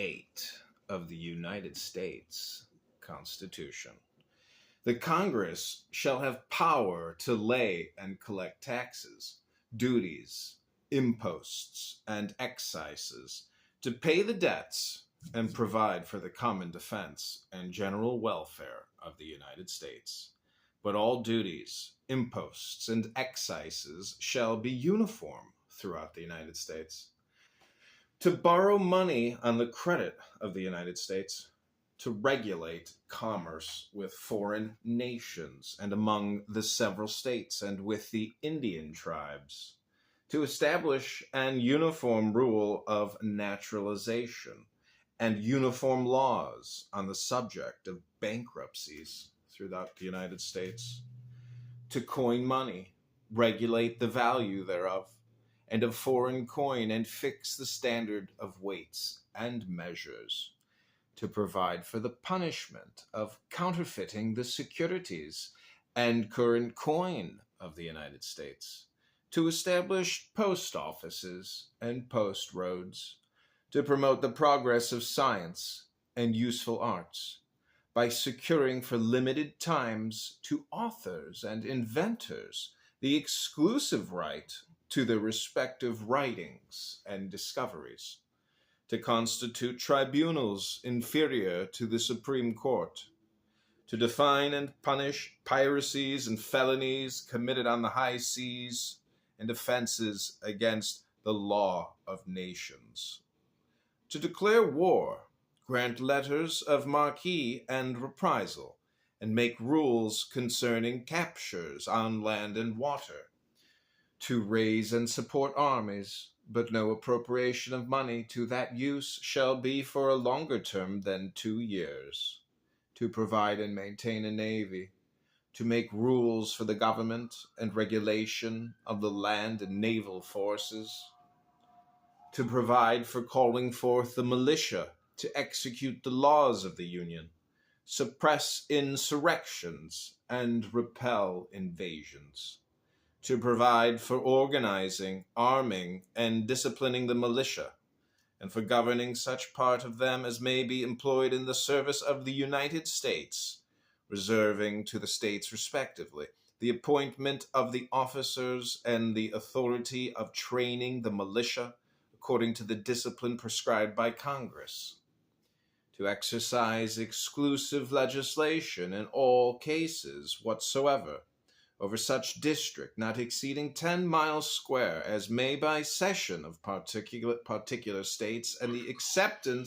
8 of the United States Constitution. The Congress shall have power to lay and collect taxes, duties, imposts, and excises, to pay the debts and provide for the common defense and general welfare of the United States. But all duties, imposts, and excises shall be uniform throughout the United States. To borrow money on the credit of the United States, to regulate commerce with foreign nations and among the several states and with the Indian tribes, to establish an uniform rule of naturalization and uniform laws on the subject of bankruptcies throughout the United States, to coin money, regulate the value thereof, and of foreign coin, and fix the standard of weights and measures, to provide for the punishment of counterfeiting the securities and current coin of the United States, to establish post offices and post roads, to promote the progress of science and useful arts, by securing for limited times to authors and inventors the exclusive right to their respective writings and discoveries, to constitute tribunals inferior to the Supreme Court, to define and punish piracies and felonies committed on the high seas and offenses against the law of nations, to declare war, grant letters of marque and reprisal, and make rules concerning captures on land and water, to raise and support armies, but no appropriation of money to that use shall be for a longer term than 2 years, to provide and maintain a navy, to make rules for the government and regulation of the land and naval forces, to provide for calling forth the militia to execute the laws of the Union, suppress insurrections, and repel invasions, to provide for organizing, arming, and disciplining the militia, and for governing such part of them as may be employed in the service of the United States, reserving to the states respectively the appointment of the officers and the authority of training the militia according to the discipline prescribed by Congress, to exercise exclusive legislation in all cases whatsoever over such district not exceeding 10 miles square as may by cession of particular states, and the acceptance